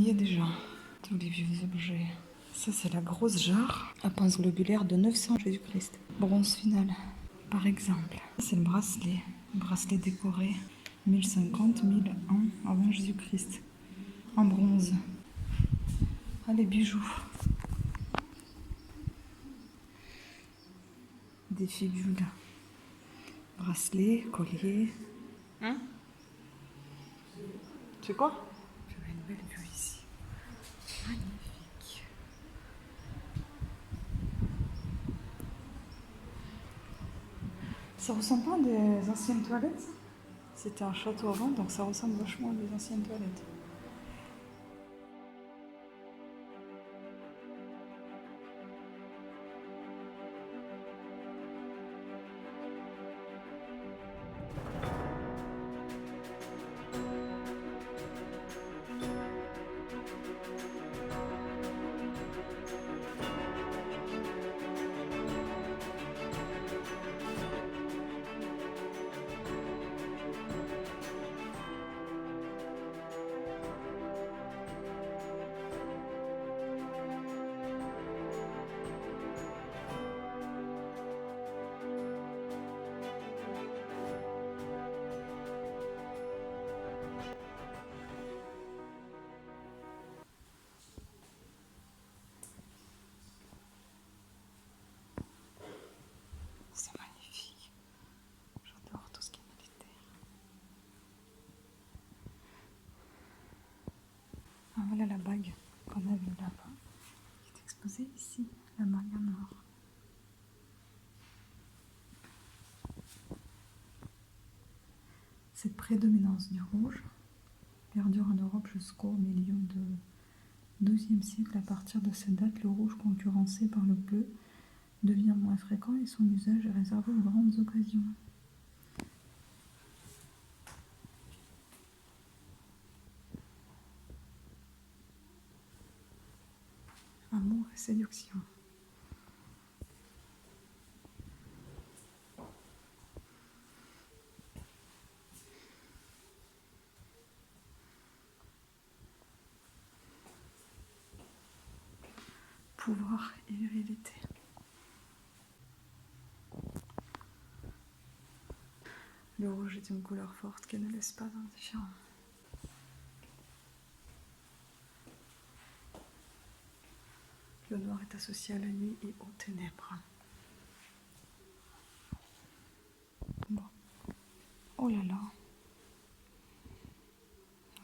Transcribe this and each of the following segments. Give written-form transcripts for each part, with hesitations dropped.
voyez déjà tous les vieux objets. Ça, c'est la grosse jarre à pince globulaire de 900 Jésus-Christ. Bronze final, par exemple. C'est le bracelet. Bracelet décoré 1050-1001 avant Jésus-Christ. En bronze. Ah, les bijoux. Des figules. Bracelet, collier. Hein? C'est quoi? J'avais une belle vue ici. Magnifique. Ça ressemble pas à des anciennes toilettes, ça? C'était un château avant, donc ça ressemble vachement à des anciennes toilettes. C'est magnifique. J'adore tout ce qui est militaire. Ah, voilà la bague qu'on a vue là-bas, qui est exposée ici, la bague en or. Cette prédominance du rouge perdure en Europe jusqu'au milieu du XIIe siècle. À partir de cette date, le rouge, concurrencé par le bleu, devient moins fréquent et son usage est réservé aux grandes occasions. Amour et séduction. Pouvoir et virilité. Le rouge est une couleur forte qui ne laisse pas indifférent. Le noir est associé à la nuit et aux ténèbres. Bon. Oh là là.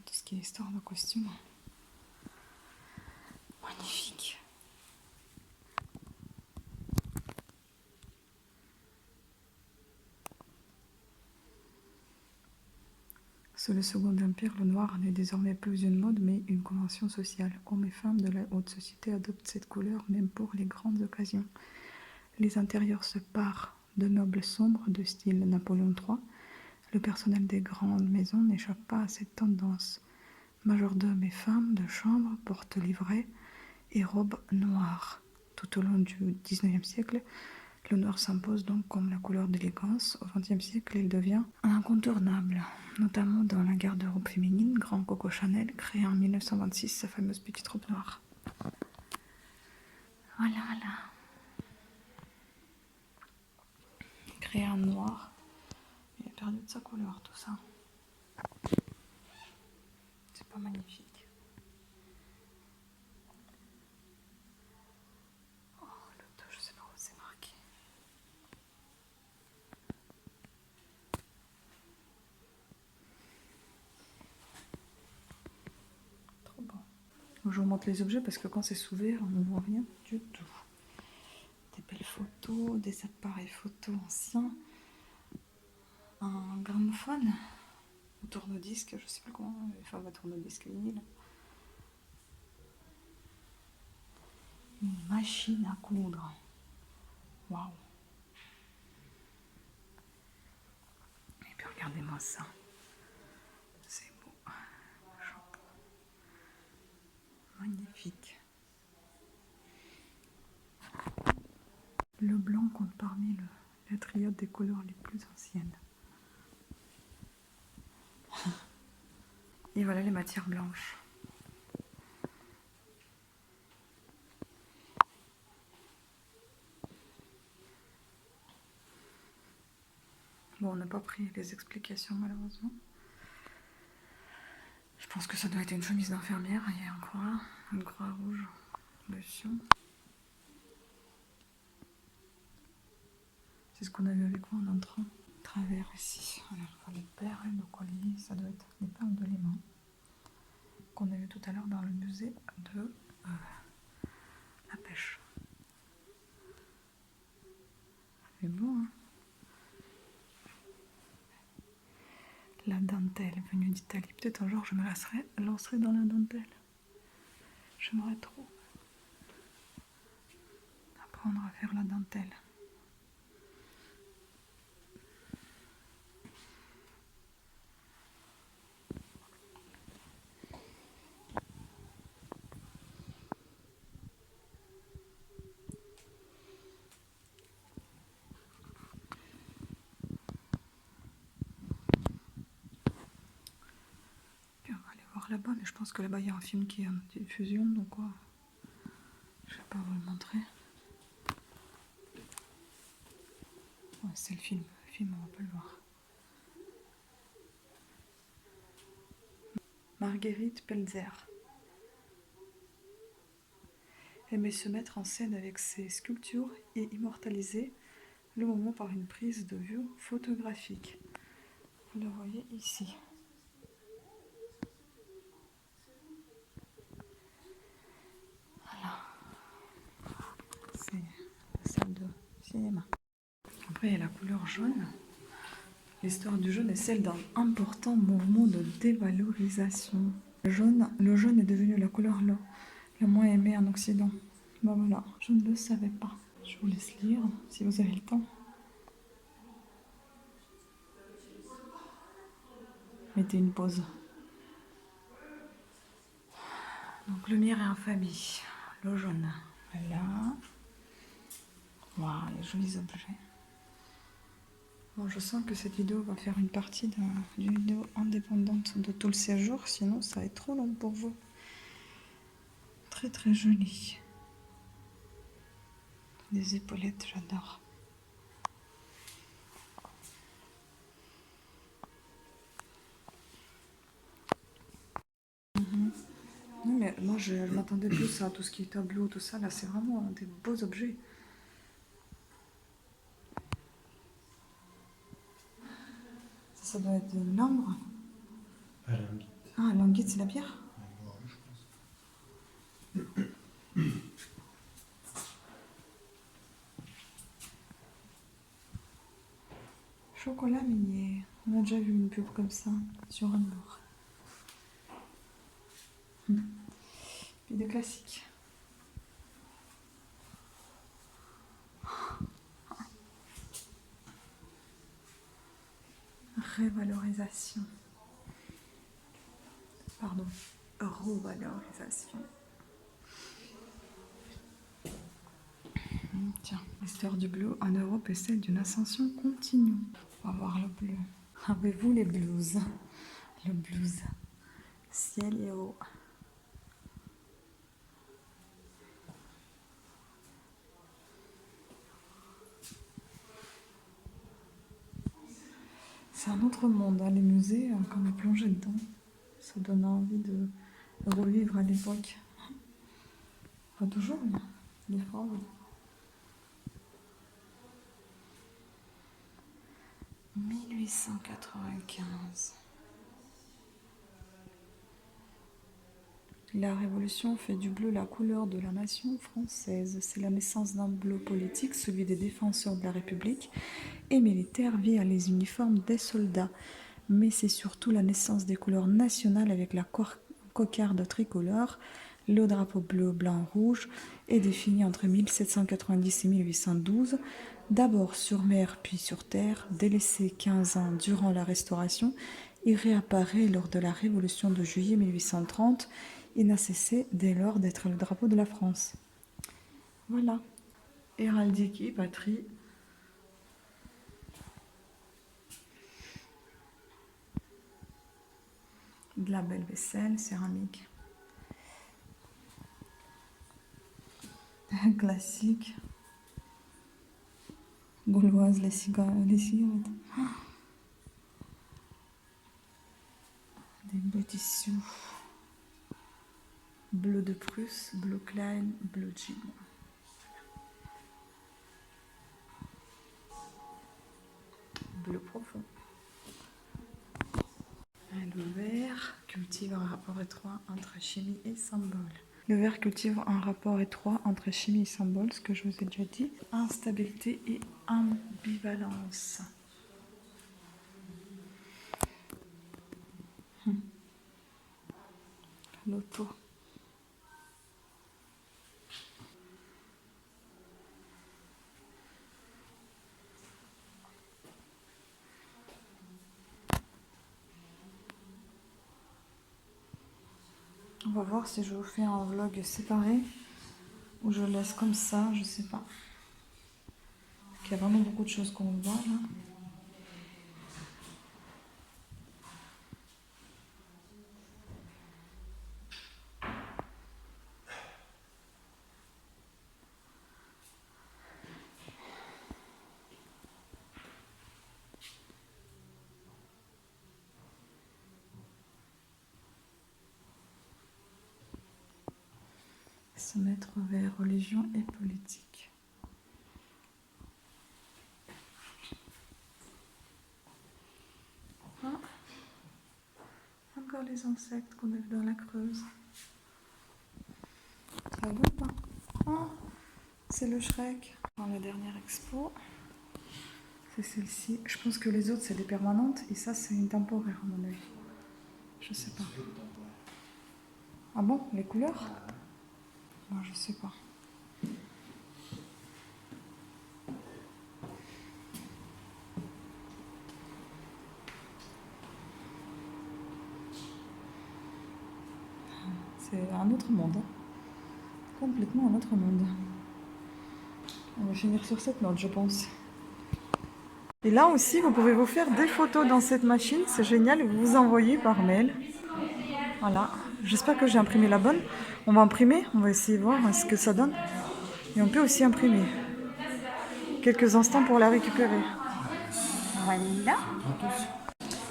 Tout ce qui est histoire de costume. Magnifique. Sous le Second Empire, le noir n'est désormais plus une mode, mais une convention sociale. Hommes et femmes de la haute société adoptent cette couleur, même pour les grandes occasions. Les intérieurs se parent de meubles sombres de style Napoléon III. Le personnel des grandes maisons n'échappe pas à cette tendance. Majordomes et femmes de chambre portent livrets et robes noires. Tout au long du XIXe siècle, le noir s'impose donc comme la couleur d'élégance. Au XXe siècle, il devient incontournable, notamment dans la garde-robe féminine. Grand Coco Chanel crée en 1926 sa fameuse petite robe noire. Voilà, voilà. Créé en noir. Il a perdu de sa couleur, tout ça. C'est pas magnifique. Oh, le dos, je sais pas où c'est marqué. Trop bon. Je vous montre les objets parce que quand c'est sous verre, on ne voit rien du tout. Des belles photos, des appareils photos anciens. Un gramophone. Un tourne-disque, je sais pas comment, enfin un tourne-disque vinyle. Une machine à coudre. Waouh. Et puis regardez-moi ça. C'est beau. Chapeau. Magnifique. Le blanc compte parmi la triade des couleurs les plus anciennes. Et voilà les matières blanches. Bon, on n'a pas pris les explications malheureusement. Je pense que ça doit être une chemise d'infirmière. Il y a une croix rouge dessus. C'est ce qu'on a vu avec moi en entrant. Travers ici. Alors, les perles de collier, ça doit être les perles de l'aimant qu'on a vu tout à l'heure dans le musée de la pêche. C'est beau, hein? La dentelle venue d'Italie. Peut-être un jour je me lancerai dans la dentelle. J'aimerais trop apprendre à faire la dentelle. Puis on va aller voir là-bas, mais je pense que là-bas il y a un film qui est en diffusion, donc quoi. Je vais pas vous le montrer. Ouais, c'est le film. Le film, on va pas le voir. Marguerite Pelzer aimait se mettre en scène avec ses sculptures et immortaliser le moment par une prise de vue photographique. Vous le voyez ici. Voilà. C'est la salle de cinéma. Après, il y a la couleur jaune. L'histoire du jaune est celle d'un important mouvement de dévalorisation. Le jaune est devenu la couleur la moins aimée en Occident. Ben voilà, je ne le savais pas. Je vous laisse lire si vous avez le temps. Mettez une pause. Donc lumière et infamie. Le jaune. Voilà. Waouh, les jolis objets. Bon, je sens que cette vidéo va faire une partie d'une vidéo indépendante de tout le séjour, sinon ça va être trop long pour vous. Très très joli. Des épaulettes, j'adore. Non, mais moi je m'attendais plus à tout ce qui est tableau, tout ça. Là, c'est vraiment des beaux objets. Ça doit être de l'ambre. Ah, l'anguille, c'est la pierre. Chocolat minier. On a déjà vu une pub comme ça sur un bord. Puis des classiques. Révalorisation. Pardon. Revalorisation. Tiens, l'histoire du bleu en Europe est celle d'une ascension continue. On va voir le bleu. Avez-vous les blues? Le blues. Ciel et eau. C'est un autre monde, hein, les musées, quand vous plongez dedans, ça donne envie de revivre à l'époque. Pas toujours, mais des fois, oui. 1895. La Révolution fait du bleu la couleur de la nation française. C'est la naissance d'un bleu politique, celui des défenseurs de la République, et militaire via les uniformes des soldats. Mais c'est surtout la naissance des couleurs nationales avec la cocarde tricolore. Le drapeau bleu, blanc, rouge est défini entre 1790 et 1812, d'abord sur mer puis sur terre, délaissé 15 ans durant la Restauration. Il réapparaît lors de la Révolution de juillet 1830. Il n'a cessé dès lors d'être le drapeau de la France. Voilà. Héraldique et patrie. De la belle vaisselle, céramique. Classique. Gauloise, les cigarettes. tissu. Bleu de Prusse, bleu Klein, bleu jean. Bleu profond. Le vert cultive un rapport étroit entre chimie et symbole. Le vert cultive un rapport étroit entre chimie et symbole, ce que je vous ai déjà dit. Instabilité et ambivalence. L'auto. On va voir si je vous fais un vlog séparé ou je laisse comme ça, je sais pas. Il y a vraiment beaucoup de choses qu'on voit là. Se mettre vers religion et politique. Ah, encore les insectes qu'on a vus dans la Creuse. Ça va ou pas? Ah, c'est le Shrek. Dans la dernière expo, c'est celle-ci. Je pense que les autres c'est des permanentes et ça c'est une temporaire à mon avis. Je sais pas. Ah bon, les couleurs? Moi, je sais pas. C'est un autre monde. Complètement un autre monde. On va finir sur cette note, je pense. Et là aussi, vous pouvez vous faire des photos dans cette machine. C'est génial. Vous vous envoyez par mail. Voilà. J'espère que j'ai imprimé la bonne. On va imprimer. On va essayer de voir ce que ça donne. Et on peut aussi imprimer. Quelques instants pour la récupérer. Voilà.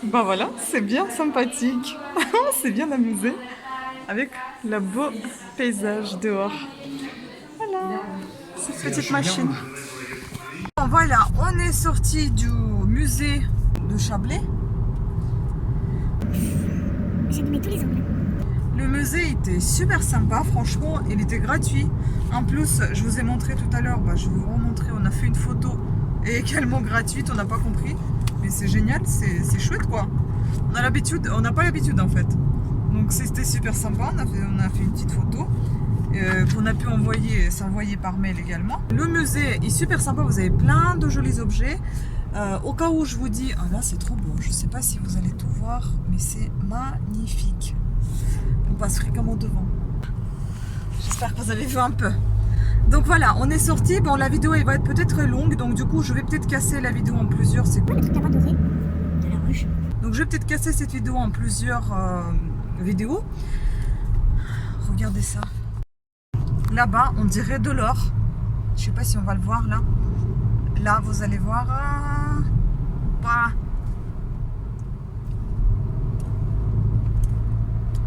Ben voilà, c'est bien sympathique. On s'est bien amusé avec le beau paysage dehors. Voilà, cette petite machine. Bon, voilà, on est sorti du musée de Chablais. J'ai mis tous les ongles. Le musée était super sympa, franchement, il était gratuit. En plus, je vous ai montré tout à l'heure, je vais vous remontrer, on a fait une photo également gratuite, on n'a pas compris. Mais c'est génial, c'est chouette quoi. On n'a pas l'habitude en fait. Donc c'était super sympa, on a fait une petite photo qu'on a pu s'envoyer par mail également. Le musée est super sympa, vous avez plein de jolis objets. Au cas où je vous dis, ah là c'est trop beau, je ne sais pas si vous allez tout voir, mais c'est magnifique. On passe fréquemment devant. J'espère que vous avez vu un peu. Donc voilà, on est sorti. Bon, la vidéo elle va être peut-être longue, donc du coup je vais peut-être casser la vidéo en plusieurs. C'est le truc là-bas doré de la ruche. Donc je vais peut-être casser cette vidéo en plusieurs vidéos. Regardez ça. Là-bas, on dirait de l'or. Je sais pas si on va le voir là. Là, vous allez voir.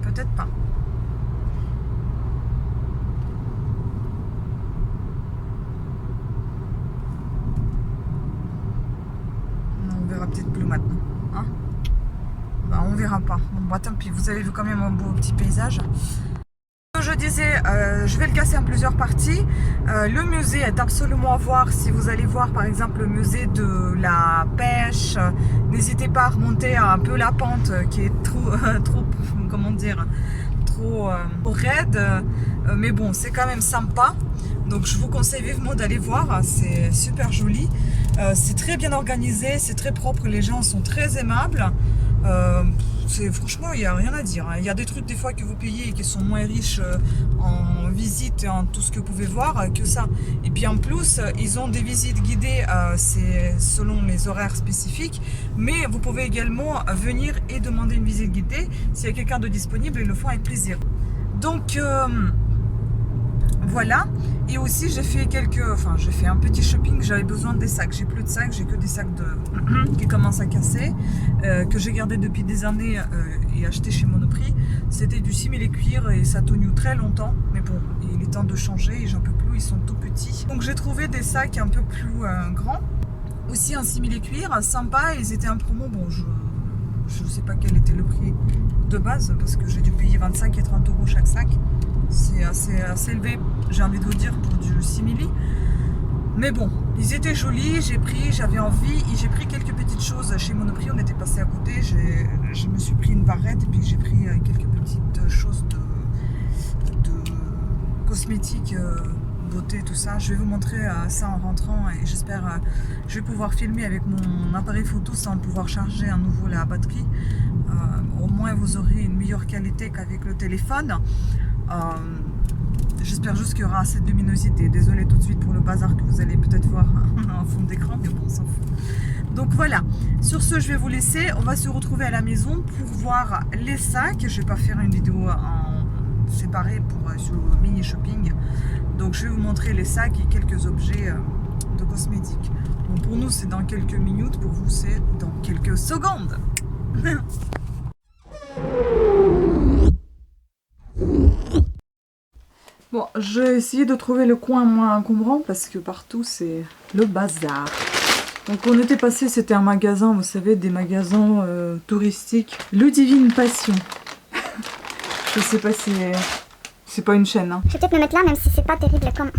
Peut-être pas. On verra peut-être plus maintenant. Hein, on verra pas. Bon, tant pis, vous avez vu quand même un beau petit paysage. Je disais, je vais le casser en plusieurs parties. Le musée est absolument à voir. Si vous allez voir par exemple le musée de la pêche, n'hésitez pas à remonter un peu la pente qui est trop comment dire, trop raide. Mais bon, c'est quand même sympa. Donc je vous conseille vivement d'aller voir. C'est super joli. C'est très bien organisé, c'est très propre. Les gens sont très aimables. Franchement, il n'y a rien à dire. Il y a des trucs des fois que vous payez et qui sont moins riches en visite et en tout ce que vous pouvez voir que ça. Et puis en plus, ils ont des visites guidées, c'est selon les horaires spécifiques. Mais vous pouvez également venir et demander une visite guidée. S'il y a quelqu'un de disponible, ils le font avec plaisir. Donc Voilà. Et aussi j'ai fait j'ai fait un petit shopping, j'avais besoin des sacs. J'ai plus de sacs, j'ai que des sacs qui commencent à casser, que j'ai gardé depuis des années et acheté chez Monoprix. C'était du simili-cuir et ça a tenu très longtemps. Mais bon, il est temps de changer et j'en peux plus, ils sont tout petits. Donc j'ai trouvé des sacs un peu plus grands. Aussi un simili-cuir, sympa, ils étaient en promo. Bon, je ne sais pas quel était le prix de base parce que j'ai dû payer 25 et 30 euros chaque sac. C'est assez élevé, j'ai envie de vous dire, pour du simili. Mais bon, ils étaient jolis, j'avais envie et j'ai pris quelques petites choses chez Monoprix. On était passé à côté, je me suis pris une barrette et puis j'ai pris quelques petites choses de cosmétiques, beauté, tout ça. Je vais vous montrer ça en rentrant et j'espère je vais pouvoir filmer avec mon appareil photo sans pouvoir charger à nouveau la batterie. Au moins vous aurez une meilleure qualité qu'avec le téléphone. J'espère juste qu'il y aura assez de luminosité. Désolée tout de suite pour le bazar que vous allez peut-être voir en fond d'écran, mais bon, on s'en fout. Donc voilà, sur ce, je vais vous laisser. On va se retrouver à la maison pour voir les sacs. Je ne vais pas faire une vidéo en séparée sur le mini shopping. Donc je vais vous montrer les sacs et quelques objets de cosmétiques. Bon, pour nous, c'est dans quelques minutes. Pour vous, c'est dans quelques secondes. Bon, j'ai essayé de trouver le coin moins encombrant parce que partout c'est le bazar. Donc on était passé, c'était un magasin, vous savez, des magasins touristiques. Ludivine Passion. Je sais pas si c'est pas une chaîne. Hein. Je vais peut-être me mettre là, même si c'est pas terrible comme...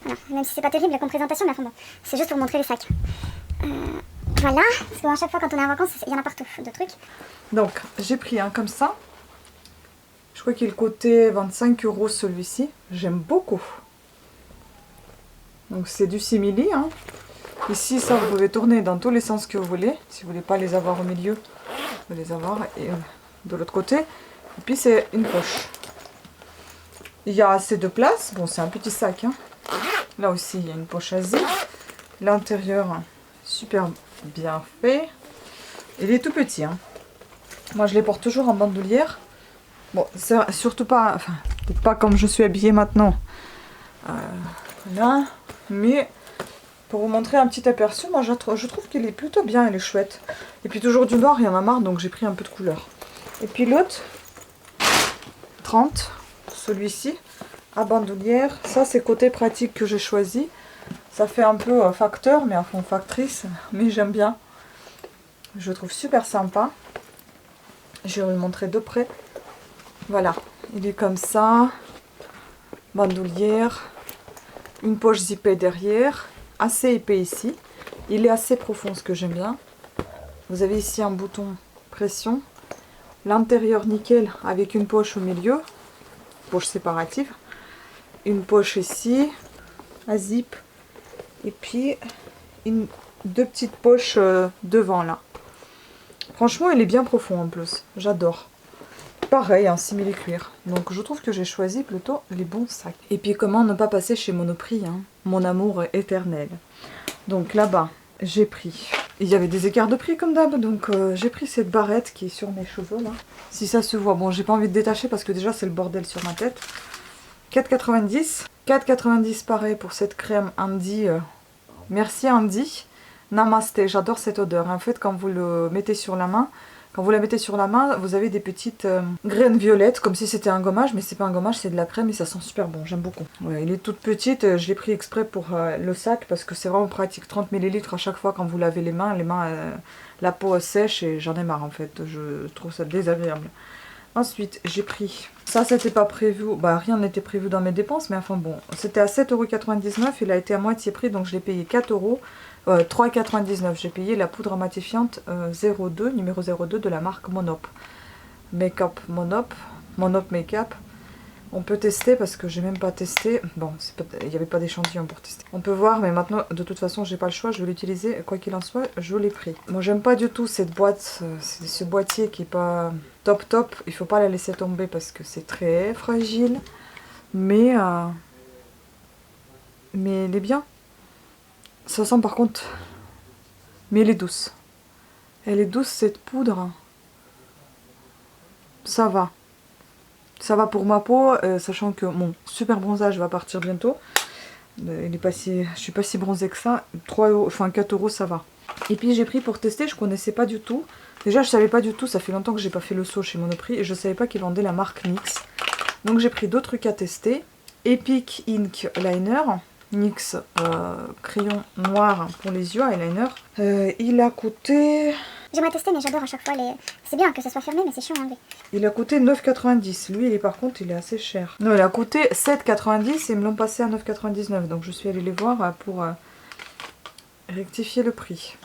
Voilà, même si c'est pas terrible comme présentation, mais enfin bon, c'est juste pour montrer les sacs. Voilà, parce qu'à chaque fois quand on est en vacances, il y en a partout de trucs. Donc j'ai pris un comme ça. Je crois qu'il coûtait 25 euros celui-ci. J'aime beaucoup. Donc c'est du simili. Hein. Ici, ça, vous pouvez tourner dans tous les sens que vous voulez. Si vous voulez pas les avoir au milieu, vous les avoir et de l'autre côté. Et puis c'est une poche. Il y a assez de place. Bon, c'est un petit sac. Hein. Là aussi, il y a une poche à zip. L'intérieur, super bien fait. Il est tout petit. Hein. Moi, je les porte toujours en bandoulière. Bon, c'est surtout pas, enfin, peut-être pas comme je suis habillée maintenant. Voilà. Mais pour vous montrer un petit aperçu, moi je trouve qu'il est plutôt bien, il est chouette. Et puis toujours du noir, il y en a marre, donc j'ai pris un peu de couleur. Et puis l'autre, 30, celui-ci, à bandoulière. Ça, c'est côté pratique que j'ai choisi. Ça fait un peu facteur, mais à fond factrice, mais j'aime bien. Je le trouve super sympa. Je vais vous le montrer de près. Voilà, il est comme ça, bandoulière, une poche zippée derrière, assez épais ici. Il est assez profond, ce que j'aime bien. Vous avez ici un bouton pression, l'intérieur nickel avec une poche au milieu, poche séparative, une poche ici, à zip, et puis deux petites poches devant là. Franchement, il est bien profond en plus, j'adore. Pareil, un simili-cuir. Donc je trouve que j'ai choisi plutôt les bons sacs. Et puis comment ne pas passer chez Monoprix, hein, mon amour éternel. Donc là-bas, j'ai pris... Il y avait des écarts de prix comme d'hab, donc j'ai pris cette barrette qui est sur mes cheveux là. Si ça se voit, bon j'ai pas envie de détacher parce que déjà c'est le bordel sur ma tête. 4,90. 4,90 pareil pour cette crème Andy. Merci Andy. Namasté, j'adore cette odeur. En fait, quand vous le mettez sur la main... Quand vous la mettez sur la main, vous avez des petites graines violettes, comme si c'était un gommage, mais c'est pas un gommage, c'est de la crème et ça sent super bon, j'aime beaucoup. Ouais, il est toute petite, je l'ai pris exprès pour le sac parce que c'est vraiment pratique, 30 ml à chaque fois quand vous lavez les mains, la peau sèche et j'en ai marre en fait, je trouve ça désagréable. Ensuite, j'ai pris, ça c'était pas prévu, bah rien n'était prévu dans mes dépenses, mais enfin bon, c'était à 7,99 €, il a été à moitié prix, donc je l'ai payé 4 €. 3,99 €. J'ai payé la poudre matifiante 02, numéro 02 de la marque Monop. Make-up Monop. Monop Make-up. On peut tester parce que j'ai même pas testé. Bon, il n'y avait pas d'échantillon pour tester. On peut voir, mais maintenant, de toute façon, j'ai pas le choix. Je vais l'utiliser. Quoi qu'il en soit, je l'ai pris. Moi, j'aime pas du tout cette boîte. Ce boîtier qui est pas top. Il faut pas la laisser tomber parce que c'est très fragile. Mais elle est bien. Ça sent par contre... Mais elle est douce. Elle est douce cette poudre. Ça va. Ça va pour ma peau, sachant que mon super bronzage va partir bientôt. Il est pas si, je suis pas si bronzée que ça. 3 €, enfin 4 € ça va. Et puis j'ai pris pour tester, je connaissais pas du tout. Déjà je savais pas du tout, ça fait longtemps que j'ai pas fait le saut chez Monoprix et je savais pas qu'ils vendaient la marque NYX. Donc j'ai pris d'autres trucs à tester. Epic Ink Liner, NYX crayon noir pour les yeux, eyeliner. Il a coûté... J'aimerais tester mais j'adore à chaque fois les... C'est bien que ça soit fermé mais c'est chiant à enlever. Il a coûté 9,90. Lui, par contre, il est assez cher. Non, il a coûté 7,90 et ils me l'ont passé à 9,99. Donc je suis allée les voir pour rectifier le prix.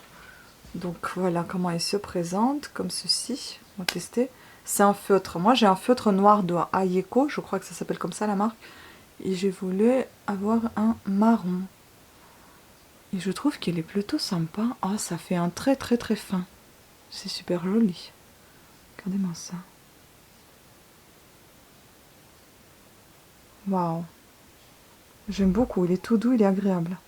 Donc voilà comment il se présente, comme ceci. On va tester. C'est un feutre. Moi, j'ai un feutre noir de Ayeko. Je crois que ça s'appelle comme ça la marque. Et j'ai voulu avoir un marron. Et je trouve qu'il est plutôt sympa. Ah, ça fait un très très très fin. C'est super joli. Regardez-moi ça. Waouh. J'aime beaucoup. Il est tout doux, il est agréable.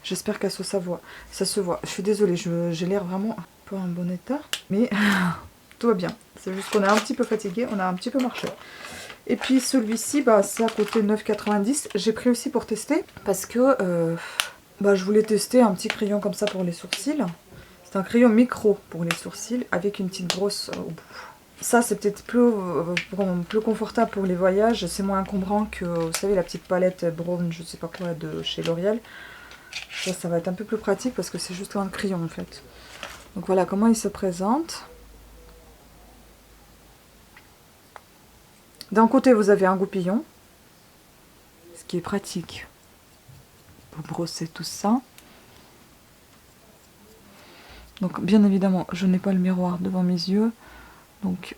J'espère qu'à ça voit. Ça se voit. Je suis désolée, j'ai l'air vraiment pas en bon état. Mais tout va bien. C'est juste qu'on est un petit peu fatigué, on a un petit peu marché. Et puis celui-ci, bah, ça a coûté 9,90. J'ai pris aussi pour tester. Parce que je voulais tester un petit crayon comme ça pour les sourcils. C'est un crayon micro pour les sourcils avec une petite brosse au bout. Ça c'est peut-être plus confortable pour les voyages. C'est moins encombrant que, vous savez, la petite palette brown, je sais pas quoi, de chez L'Oréal. Ça va être un peu plus pratique parce que c'est juste un crayon en fait. Donc voilà comment il se présente. D'un côté vous avez un goupillon, ce qui est pratique pour brosser tout ça. Donc bien évidemment je n'ai pas le miroir devant mes yeux, donc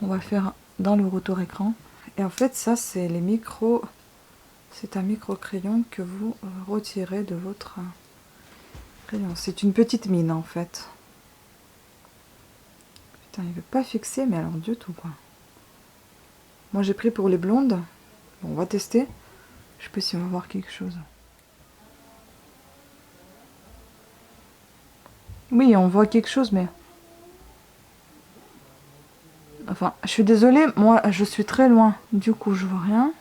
on va faire dans le retour écran. Et en fait ça c'est les micros, c'est un micro crayon que vous retirez de votre crayon. C'est une petite mine en fait. Putain, il veut pas fixer, mais alors du tout quoi. Moi j'ai pris pour les blondes. Bon, on va tester. Je sais pas si on va voir quelque chose. Oui, on voit quelque chose, mais... Enfin, je suis désolée, moi je suis très loin. Du coup, je vois rien.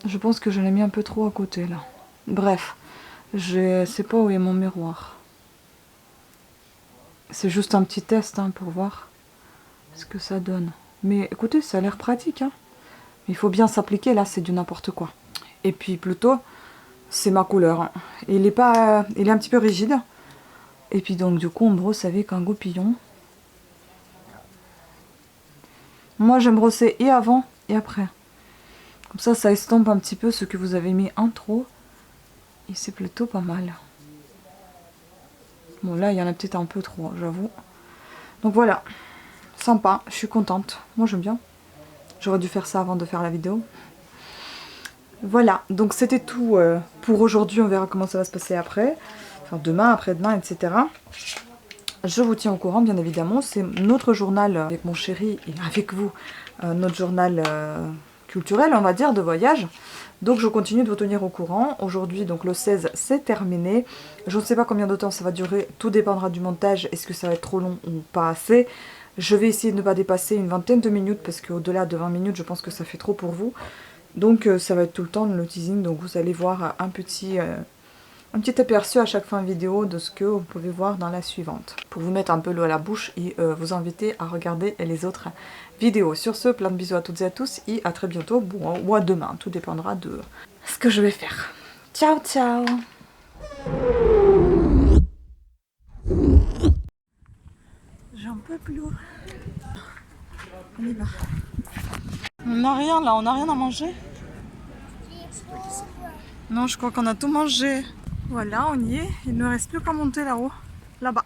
Je pense que je l'ai mis un peu trop à côté là. Bref, je sais pas où est mon miroir. C'est juste un petit test hein, pour voir ce que ça donne. Mais écoutez, ça a l'air pratique. Hein. Il faut bien s'appliquer, là c'est du n'importe quoi. Et puis plutôt, c'est ma couleur. Hein. Il est un petit peu rigide. Et puis donc du coup on brosse avec un goupillon. Moi j'aime brosser et avant et après. Comme ça estompe un petit peu ce que vous avez mis en trop. Et c'est plutôt pas mal. Bon là il y en a peut-être un peu trop, j'avoue. Donc voilà. Sympa, je suis contente. Moi j'aime bien. J'aurais dû faire ça avant de faire la vidéo. Voilà, donc c'était tout pour aujourd'hui. On verra comment ça va se passer après. Enfin demain, après-demain, etc. Je vous tiens au courant bien évidemment. C'est notre journal avec mon chéri et avec vous. Notre journal culturel, on va dire, de voyage. Donc je continue de vous tenir au courant. Aujourd'hui, donc le 16, c'est terminé. Je ne sais pas combien de temps ça va durer. Tout dépendra du montage. Est-ce que ça va être trop long ou pas assez? Je vais essayer de ne pas dépasser une vingtaine de minutes parce qu'au-delà de 20 minutes, je pense que ça fait trop pour vous. Donc ça va être tout le temps le teasing. Donc vous allez voir un petit aperçu à chaque fin vidéo de ce que vous pouvez voir dans la suivante. Pour vous mettre un peu l'eau à la bouche et vous inviter à regarder les autres vidéos. Sur ce, plein de bisous à toutes et à tous et à très bientôt. Bon, ou à demain. Tout dépendra de ce que je vais faire. Ciao, ciao! J'en peux plus. On y va. On n'a rien là, on n'a rien à manger. Non, je crois qu'on a tout mangé. Voilà, on y est. Il ne reste plus qu'à monter là-haut. Là-bas.